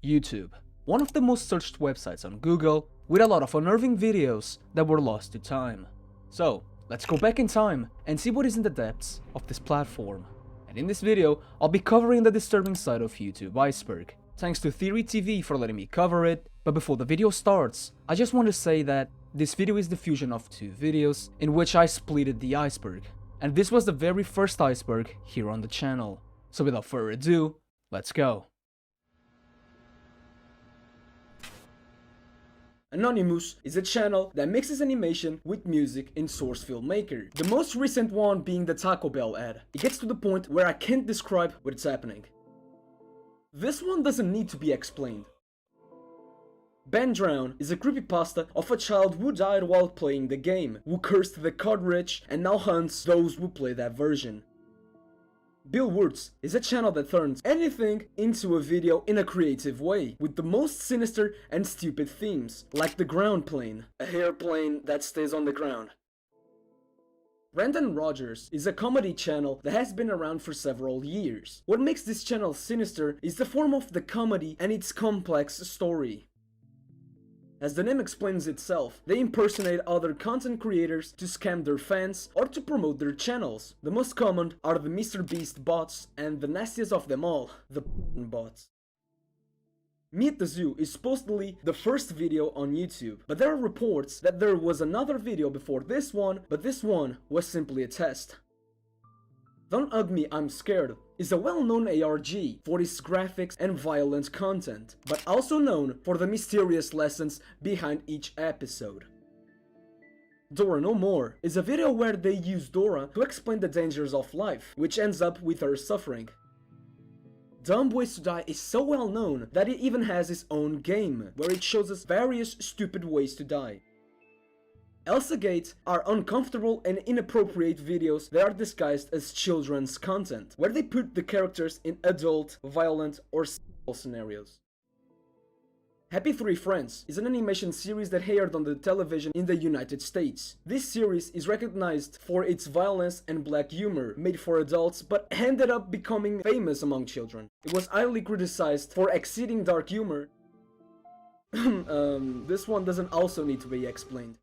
YouTube, one of the most searched websites on Google, with a lot of unnerving videos that were lost to time. So, let's go back in time and see what is in the depths of this platform. And in this video, I'll be covering the disturbing side of YouTube Iceberg. Thanks to Theory TV for letting me cover it, but before the video starts, I just want to say that this video is the fusion of two videos in which I splitted the iceberg. And this was the very first iceberg here on the channel. So without further ado, let's go. Anonymous is a channel that mixes animation with music in Source Filmmaker. The most recent one being the Taco Bell ad. It gets to the point where I can't describe what's happening. This one doesn't need to be explained. Ben Drown is a creepypasta of a child who died while playing the game, who cursed the cartridge and now hunts those who play that version. Bill Woods is a channel that turns anything into a video in a creative way, with the most sinister and stupid themes, like the ground plane, a airplane that stays on the ground. Brandon Rogers is a comedy channel that has been around for several years. What makes this channel sinister is the form of the comedy and its complex story. As the name explains itself, they impersonate other content creators to scam their fans or to promote their channels. The most common are the MrBeast bots and the nastiest of them all, the bots. Meet the Zoo is supposedly the first video on YouTube, but there are reports that there was another video before this one, but this one was simply a test. Don't Hug Me, I'm Scared is a well-known ARG for its graphics and violent content, but also known for the mysterious lessons behind each episode. Dora No More is a video where they use Dora to explain the dangers of life, which ends up with her suffering. Dumb Ways to Die is so well known that it even has its own game, where it shows us various stupid ways to die. Elsa Gate are uncomfortable and inappropriate videos that are disguised as children's content, where they put the characters in adult, violent, or sexual scenarios. Happy Three Friends is an animation series that aired on the television in the United States. This series is recognized for its violence and black humor, made for adults, but ended up becoming famous among children. It was highly criticized for exceeding dark humor. This one doesn't also need to be explained.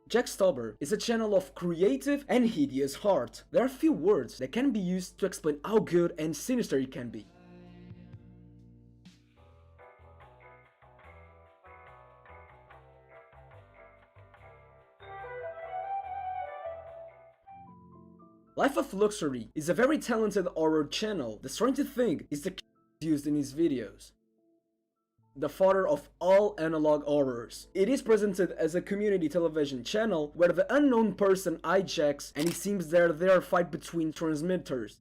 Jack Stauber is a channel of creative and hideous heart. There are few words that can be used to explain how good and sinister it can be. Life of Luxury is a very talented horror channel. The strange thing is the used in his videos. The father of all analog horrors. It is presented as a community television channel where the unknown person hijacks and it seems there are fight between transmitters.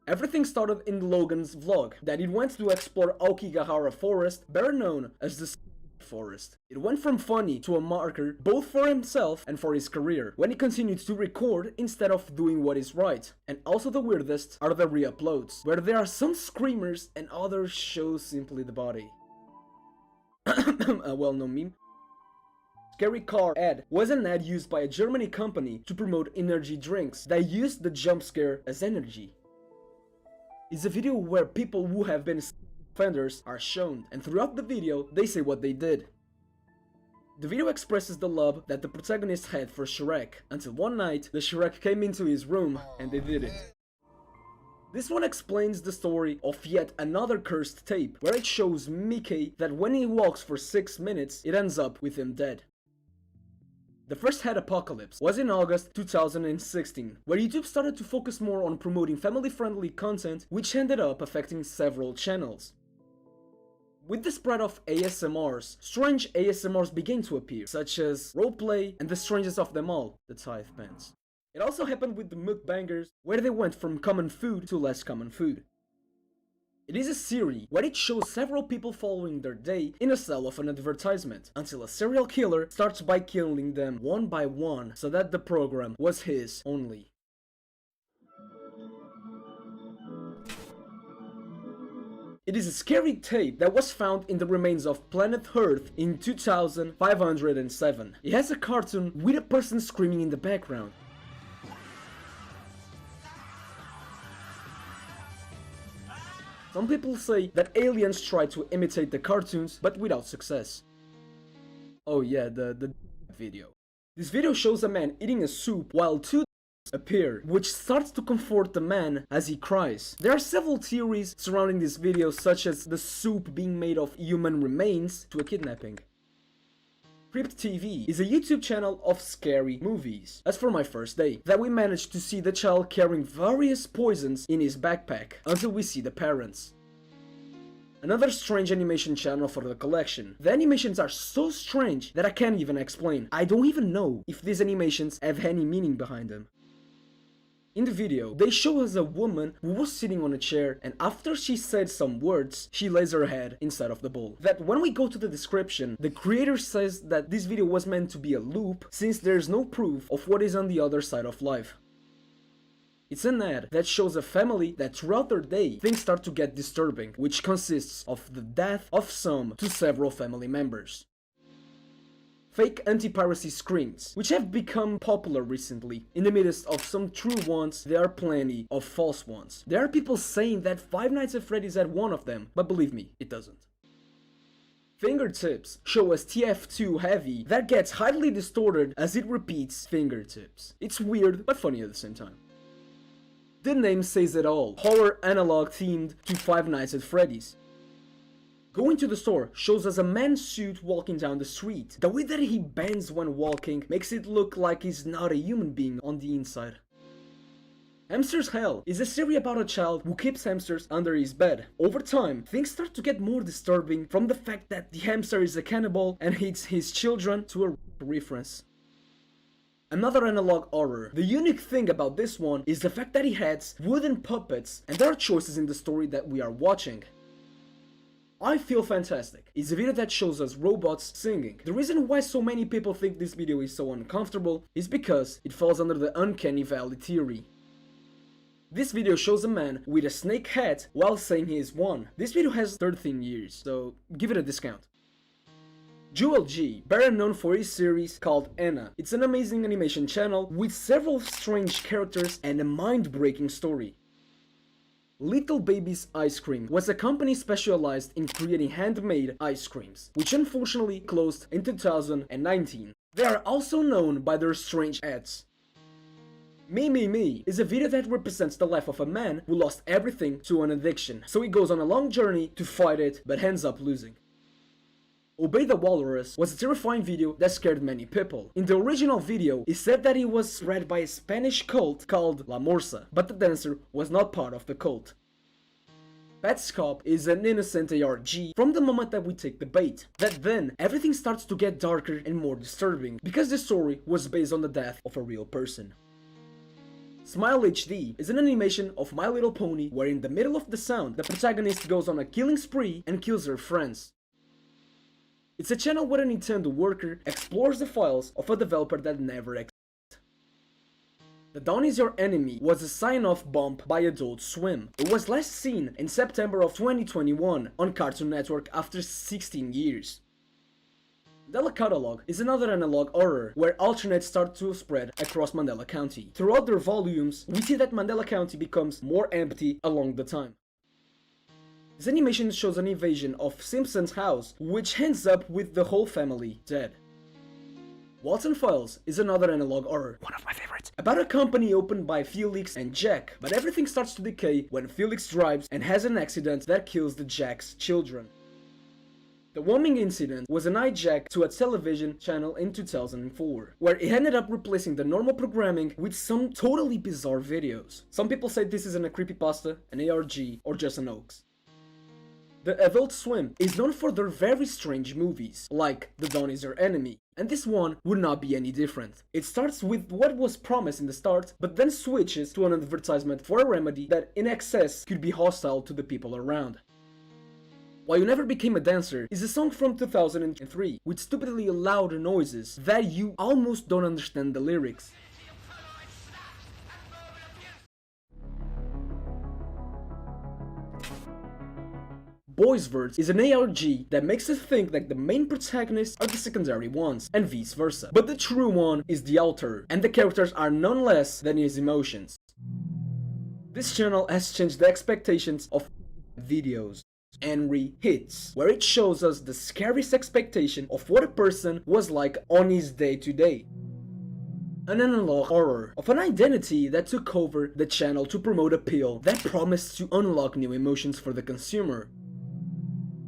Everything started in Logan's vlog, that it went to explore Aokigahara Forest, better known as the Forest. It went from funny to a marker both for himself and for his career, when he continued to record instead of doing what is right. And also the weirdest are the re-uploads, where there are some screamers and others show simply the body. A well-known meme. Scary Car ad was an ad used by a German company to promote energy drinks that used the jump scare as energy. It's a video where people who have been offenders are shown, and throughout the video they say what they did. The video expresses the love that the protagonist had for Shrek, until one night the Shrek came into his room and they did it. This one explains the story of yet another cursed tape, where it shows Mickey that when he walks for 6 minutes it ends up with him dead. The first head apocalypse was in August 2016, where YouTube started to focus more on promoting family-friendly content, which ended up affecting several channels. With the spread of ASMRs, strange ASMRs began to appear, such as roleplay and the strangest of them all, the Tithe Pants. It also happened with the mukbangers, where they went from common food to less common food. It is a series where it shows several people following their day in a cell of an advertisement, until a serial killer starts by killing them one by one, so that the program was his only. It is a scary tape that was found in the remains of planet Earth in 2507. It has a cartoon with a person screaming in the background. Some people say that aliens try to imitate the cartoons, but without success. Oh yeah, the video. This video shows a man eating a soup while two appear, which starts to comfort the man as he cries. There are several theories surrounding this video, such as the soup being made of human remains to a kidnapping. Crypt TV is a YouTube channel of scary movies. As for my first day, that we managed to see the child carrying various poisons in his backpack until we see the parents. Another strange animation channel for the collection. The animations are so strange that I can't even explain. I don't even know if these animations have any meaning behind them. In the video, they show us a woman who was sitting on a chair, and after she said some words, she lays her head inside of the bowl. That when we go to the description, the creator says that this video was meant to be a loop, since there's no proof of what is on the other side of life. It's an ad that shows a family that throughout their day, things start to get disturbing, which consists of the death of some to several family members. Fake anti-piracy screens, which have become popular recently. In the midst of some true ones, there are plenty of false ones. There are people saying that Five Nights at Freddy's had one of them, but believe me, it doesn't. Fingertips show us TF2 heavy that gets highly distorted as it repeats fingertips. It's weird, but funny at the same time. The name says it all. Horror analog themed to Five Nights at Freddy's. Going to the store shows us a man's suit walking down the street. The way that he bends when walking makes it look like he's not a human being on the inside. Hamster's Hell is a series about a child who keeps hamsters under his bed. Over time, things start to get more disturbing from the fact that the hamster is a cannibal and eats his children to a reference. Another analog horror. The unique thing about this one is the fact that he has wooden puppets and there are choices in the story that we are watching. I Feel Fantastic is a video that shows us robots singing. The reason why so many people think this video is so uncomfortable is because it falls under the uncanny valley theory. This video shows a man with a snake hat while saying he is one. This video has 13 years, so give it a discount. Jewel G, better known for his series called Anna. It's an amazing animation channel with several strange characters and a mind-breaking story. Little Baby's Ice Cream was a company specialized in creating handmade ice creams, which unfortunately closed in 2019. They are also known by their strange ads. Me is a video that represents the life of a man who lost everything to an addiction, so he goes on a long journey to fight it but ends up losing. Obey the Walrus was a terrifying video that scared many people. In the original video, it said that it was spread by a Spanish cult called La Morsa, but the dancer was not part of the cult. Petscop is an innocent ARG from the moment that we take the bait. That then, everything starts to get darker and more disturbing, because the story was based on the death of a real person. Smile HD is an animation of My Little Pony where in the middle of the sound, the protagonist goes on a killing spree and kills her friends. It's a channel where a Nintendo worker explores the files of a developer that never existed. The Dawn Is Your Enemy was a sign-off bump by Adult Swim. It was last seen in September of 2021 on Cartoon Network after 16 years. Mandela Catalog is another analog horror where alternates start to spread across Mandela County. Throughout their volumes, we see that Mandela County becomes more empty along the time. This animation shows an invasion of Simpson's house, which ends up with the whole family dead. Walton Files is another analog horror, one of my favorites, about a company opened by Felix and Jack, but everything starts to decay when Felix drives and has an accident that kills the Jack's children. The Warming Incident was an hijack to a television channel in 2004, where it ended up replacing the normal programming with some totally bizarre videos. Some people say this isn't a creepypasta, an ARG, or just an hoax. The Adult Swim is known for their very strange movies, like The Dawn Is Your Enemy, and this one would not be any different. It starts with what was promised in the start, but then switches to an advertisement for a remedy that in excess could be hostile to the people around. Why You Never Became a Dancer is a song from 2003 with stupidly loud noises that you almost don't understand the lyrics. Boys Verse is an ARG that makes us think that the main protagonists are the secondary ones, and vice versa. But the true one is the author, and the characters are none less than his emotions. This channel has changed the expectations of videos. Henry Hits, where it shows us the scariest expectation of what a person was like on his day-to-day. An analog horror of an identity that took over the channel to promote a pill that promised to unlock new emotions for the consumer.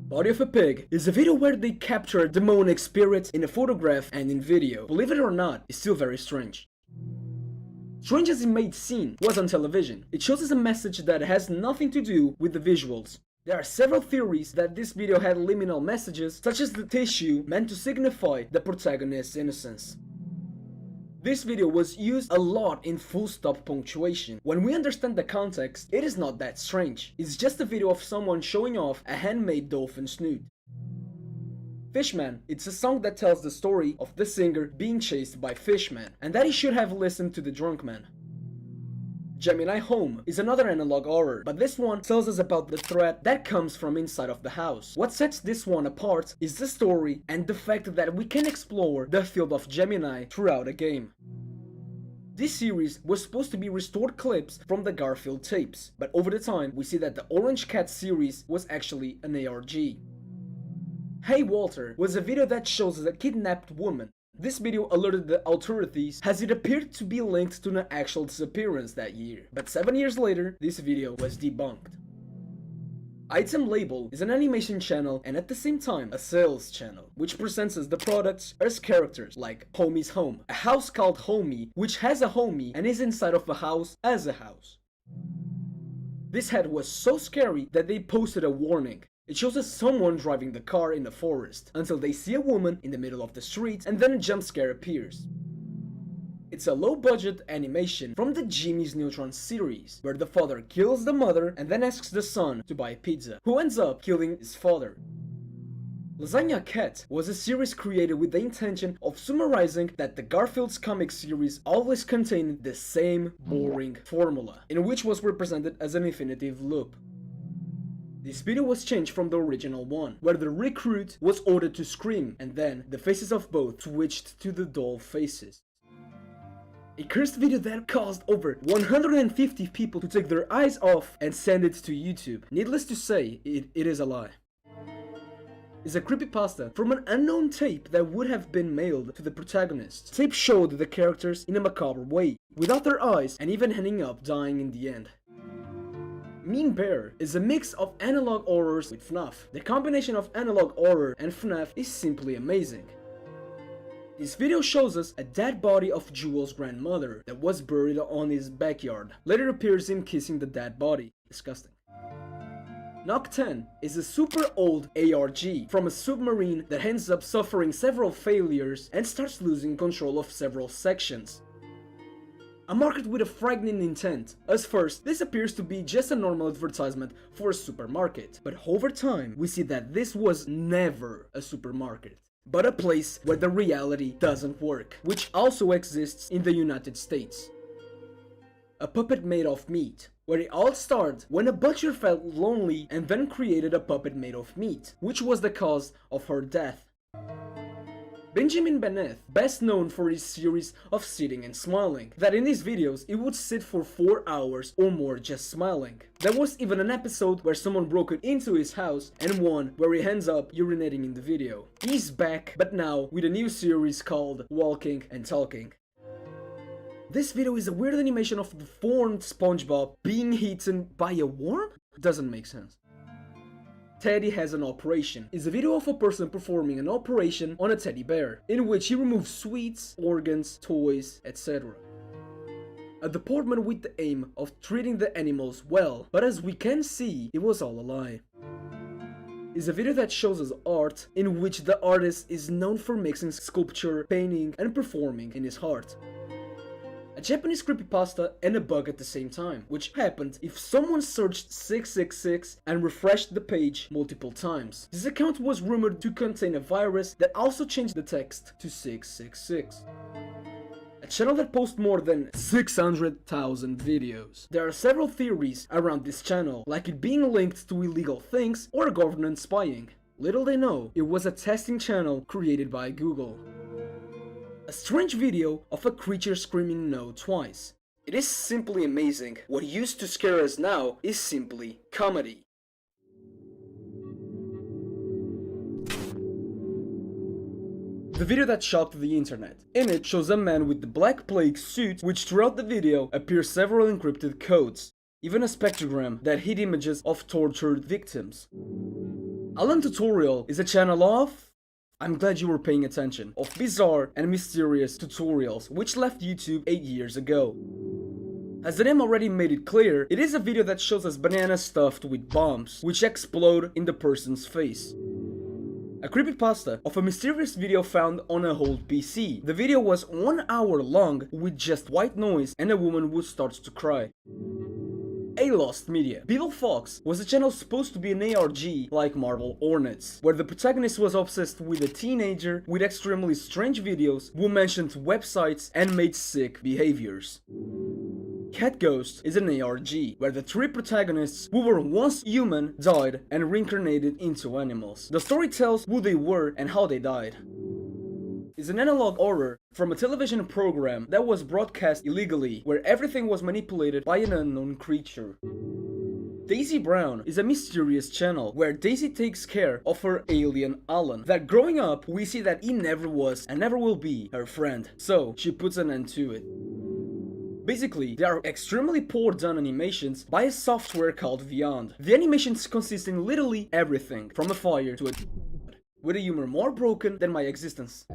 Body of a Pig is a video where they capture a demonic spirit in a photograph and in video. Believe it or not, it's still very strange. Strange as it may seem was on television. It shows us a message that has nothing to do with the visuals. There are several theories that this video had liminal messages, such as the tissue meant to signify the protagonist's innocence. This video was used a lot in full stop punctuation. When we understand the context, it is not that strange. It's just a video of someone showing off a handmade dolphin snoot. Fishman, it's a song that tells the story of the singer being chased by Fishman, and that he should have listened to the drunk man. Gemini Home is another analog horror, but this one tells us about the threat that comes from inside of the house. What sets this one apart is the story and the fact that we can explore the field of Gemini throughout a game. This series was supposed to be restored clips from the Garfield tapes, but over the time we see that the Orange Cat series was actually an ARG. Hey Walter was a video that shows us a kidnapped woman. This video alerted the authorities as it appeared to be linked to an actual disappearance that year, but 7 years later, this video was debunked. Item Label is an animation channel and at the same time a sales channel, which presents us the products as characters like Homie's Home, a house called Homie, which has a homie and is inside of a house as a house. This head was so scary that they posted a warning. It shows us someone driving the car in the forest, until they see a woman in the middle of the street and then a jump scare appears. It's a low-budget animation from the Jimmy's Neutron series, where the father kills the mother and then asks the son to buy pizza, who ends up killing his father. Lasagna Cat was a series created with the intention of summarizing that the Garfield's comic series always contained the same boring formula, in which was represented as an infinitive loop. This video was changed from the original one, where the recruit was ordered to scream, and then the faces of both switched to the doll faces. A cursed video that caused over 150 people to take their eyes off and send it to YouTube. Needless to say, it is a lie. Is a creepypasta from an unknown tape that would have been mailed to the protagonist. Tape showed the characters in a macabre way, without their eyes and even ending up dying in the end. Mean Bear is a mix of analog horrors with FNAF. The combination of analog horror and FNAF is simply amazing. This video shows us a dead body of Jewel's grandmother that was buried on his backyard. Later appears him kissing the dead body. Disgusting. Knock 10 is a super old ARG from a submarine that ends up suffering several failures and starts losing control of several sections. A market with a frightening intent. As first, this appears to be just a normal advertisement for a supermarket, but over time we see that this was never a supermarket, but a place where the reality doesn't work, which also exists in the United States. A puppet made of meat, where it all started when a butcher felt lonely and then created a puppet made of meat, which was the cause of her death. Benjamin Bennett, best known for his series of sitting and smiling, that in his videos he would sit for 4 hours or more just smiling. There was even an episode where someone broke into his house and one where he ends up urinating in the video. He's back, but now with a new series called Walking and Talking. This video is a weird animation of the deformed SpongeBob being eaten by a worm? Doesn't make sense. Teddy Has an Operation is a video of a person performing an operation on a teddy bear, in which he removes sweets, organs, toys, etc. A deportment with the aim of treating the animals well, but as we can see, it was all a lie. Is a video that shows us art in which the artist is known for mixing sculpture, painting, and performing in his heart. A Japanese creepypasta and a bug at the same time, which happened if someone searched 666 and refreshed the page multiple times. This account was rumored to contain a virus that also changed the text to 666. A channel that posts more than 600,000 videos. There are several theories around this channel, like it being linked to illegal things or government spying. Little they know, it was a testing channel created by Google. A strange video of a creature screaming no twice. It is simply amazing. What used to scare us now is simply comedy. the video that shocked the internet. In it shows a man with the Black Plague suit, which throughout the video appears several encrypted codes, even a spectrogram that hid images of tortured victims. Alan Tutorial is a channel of... I'm glad you were paying attention, of bizarre and mysterious tutorials which left YouTube 8 years ago. As the name already made it clear, it is a video that shows us bananas stuffed with bombs, which explode in the person's face. A creepypasta of a mysterious video found on a old PC. The video was 1 hour long with just white noise and a woman who starts to cry. A Lost Media. Beetle Fox was a channel supposed to be an ARG like Marble Hornets, where the protagonist was obsessed with a teenager with extremely strange videos who mentioned websites and made sick behaviors. Cat Ghost is an ARG, where the 3 protagonists who were once human died and reincarnated into animals. The story tells who they were and how they died. Is an analog horror from a television program that was broadcast illegally, where everything was manipulated by an unknown creature. Daisy Brown is a mysterious channel where Daisy takes care of her alien Alan, that growing up we see that he never was and never will be her friend, so she puts an end to it. Basically, they are extremely poor done animations by a software called Beyond. The animations consist in literally everything, from a fire to a with a humor more broken than my existence.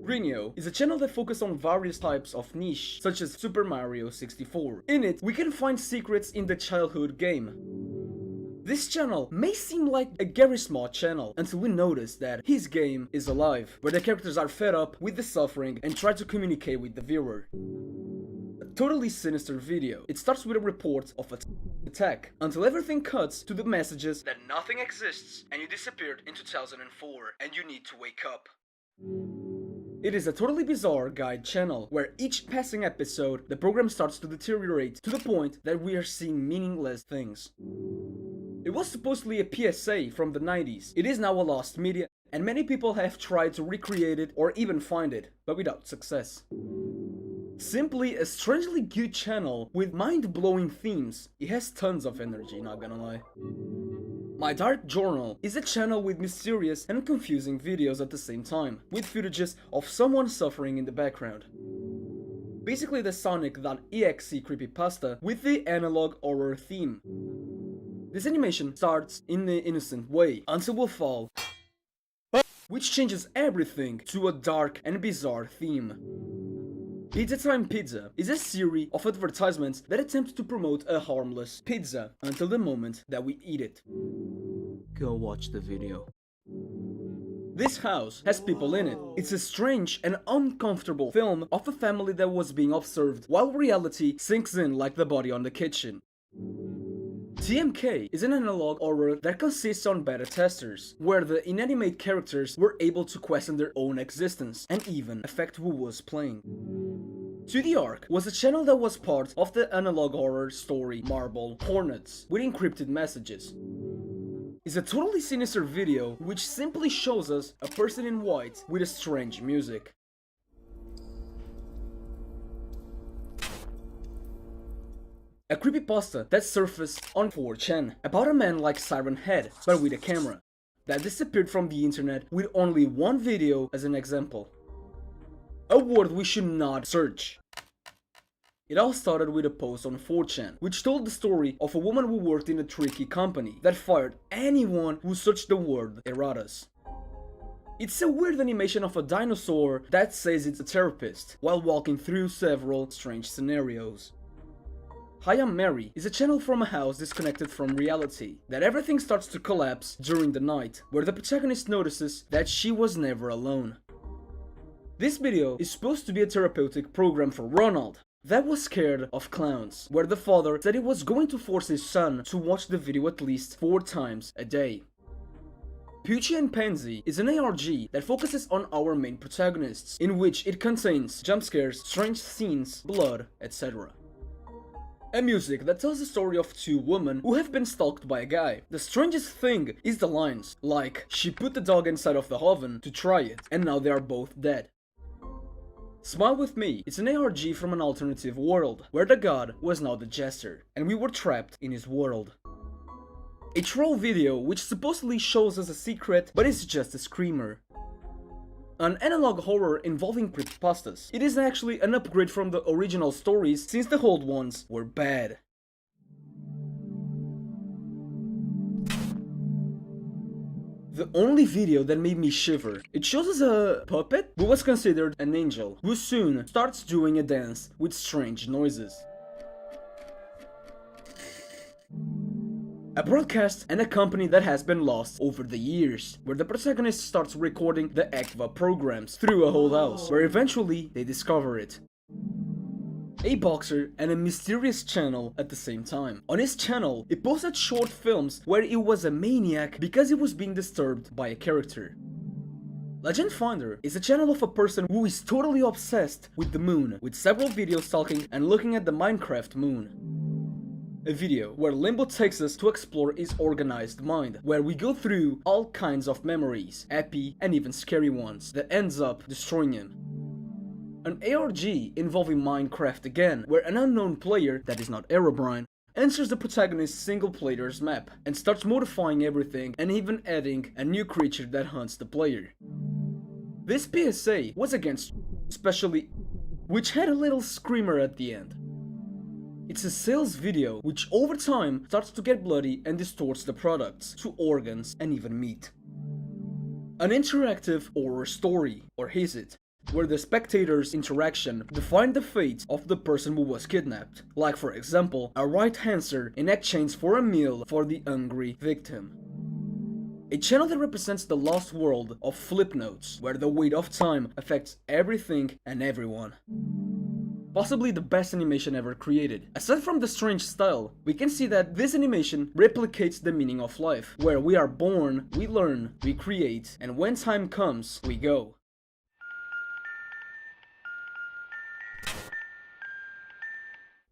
Greenio is a channel that focuses on various types of niche, such as Super Mario 64. In it, we can find secrets in the childhood game. This channel may seem like a gearisko channel until we notice that his game is alive, where the characters are fed up with the suffering and try to communicate with the viewer. A totally sinister video. It starts with a report of an attack, until everything cuts to the messages that nothing exists and you disappeared in 2004 and you need to wake up. It is a totally bizarre guide channel, where each passing episode, the program starts to deteriorate to the point that we are seeing meaningless things. It was supposedly a PSA from the 90s. It is now a lost media, and many people have tried to recreate it or even find it, but without success. Simply a strangely good channel with mind-blowing themes. It has tons of energy, not gonna lie. My Dark Journal is a channel with mysterious and confusing videos at the same time, with footages of someone suffering in the background. Basically the Sonic.exe creepypasta with the analog horror theme. This animation starts in the innocent way until we fall, which changes everything to a dark and bizarre theme. Pizza Time Pizza is a series of advertisements that attempt to promote a harmless pizza until the moment that we eat it. Go watch the video. This house has people in it. It's a strange and uncomfortable film of a family that was being observed while reality sinks in like the body on the kitchen. TMK is an analog horror that consists on beta testers, where the inanimate characters were able to question their own existence and even affect who was playing. 2D Arc was a channel that was part of the analog horror story Marble Hornets, with encrypted messages. It's a totally sinister video which simply shows us a person in white with a strange music. A creepypasta that surfaced on 4chan about a man like Siren Head, but with a camera, that disappeared from the internet with only one video as an example. A word we should not search. It all started with a post on 4chan, which told the story of a woman who worked in a tricky company that fired anyone who searched the word erratas. It's a weird animation of a dinosaur that says it's a therapist, while walking through several strange scenarios. Hi, I'm Mary is a channel from a house disconnected from reality, that everything starts to collapse during the night, where the protagonist notices that she was never alone. This video is supposed to be a therapeutic program for Ronald, that was scared of clowns, where the father said he was going to force his son to watch the video at least 4 times a day. Pucci and Pansy is an ARG that focuses on our main protagonists, in which it contains jump scares, strange scenes, blood, etc. A music that tells the story of 2 women who have been stalked by a guy. The strangest thing is the lines, like, she put the dog inside of the oven to try it, and now they are both dead. Smile With Me is an ARG from an alternative world, where the god was now the jester, and we were trapped in his world. A troll video which supposedly shows us a secret, but is just a screamer. An analog horror involving creepypastas. It is actually an upgrade from the original stories since the old ones were bad. The only video that made me shiver. It shows us a puppet who was considered an angel, who soon starts doing a dance with strange noises. A broadcast and a company that has been lost over the years, where the protagonist starts recording the ECVA programs through a whole house, where eventually they discover it. A boxer and a mysterious channel at the same time. On his channel, he posted short films where he was a maniac because he was being disturbed by a character. Legend Finder is a channel of a person who is totally obsessed with the moon, with several videos stalking and looking at the Minecraft moon. A video where Limbo takes us to explore his organized mind, where we go through all kinds of memories, happy and even scary ones, that ends up destroying him. An ARG involving Minecraft again, where an unknown player, that is not Herobrine, enters the protagonist's single player's map and starts modifying everything and even adding a new creature that hunts the player. This PSA was against especially, which had a little screamer at the end. It's a sales video which over time starts to get bloody and distorts the products to organs and even meat. An interactive horror story, or is it? Where the spectator's interaction defined the fate of the person who was kidnapped, like for example, a right answer in exchange for a meal for the hungry victim. A channel that represents the lost world of flip notes, where the weight of time affects everything and everyone. Possibly the best animation ever created. Aside from the strange style, we can see that this animation replicates the meaning of life, where we are born, we learn, we create, and when time comes, we go.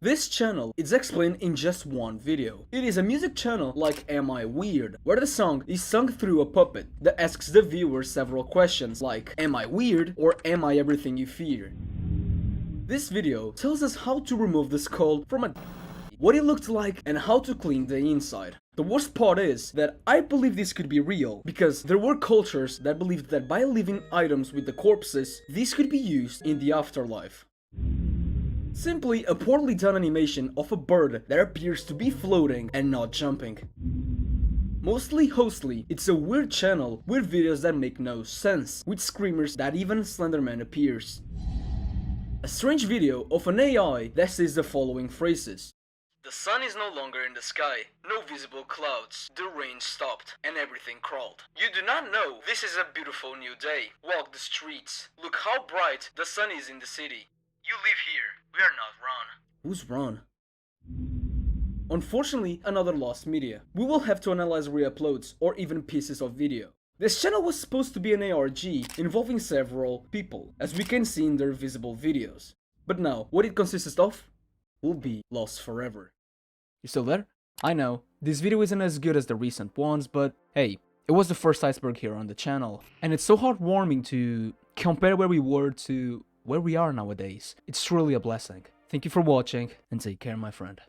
This channel is explained in just one video. It is a music channel like Am I Weird, where the song is sung through a puppet that asks the viewer several questions like Am I weird or am I everything you fear? This video tells us how to remove the skull from a what it looked like and how to clean the inside. The worst part is that I believe this could be real, because there were cultures that believed that by leaving items with the corpses, these could be used in the afterlife. Simply a poorly done animation of a bird that appears to be floating and not jumping. Mostly hostly, it's a weird channel with videos that make no sense, with screamers that even Slenderman appears. A strange video of an AI that says the following phrases. The sun is no longer in the sky, no visible clouds, the rain stopped, and everything crawled. You do not know, this is a beautiful new day. Walk the streets, look how bright the sun is in the city. You live here, we are not Ron. Who's Ron? Unfortunately, another lost media. We will have to analyze re-uploads or even pieces of video. This channel was supposed to be an ARG involving several people, as we can see in their visible videos. But now, what it consists of will be lost forever. You still there? I know, this video isn't as good as the recent ones, but hey, it was the first Iceberg here on the channel. And it's so heartwarming to compare where we were to where we are nowadays. It's truly a blessing. Thank you for watching, and take care, my friend.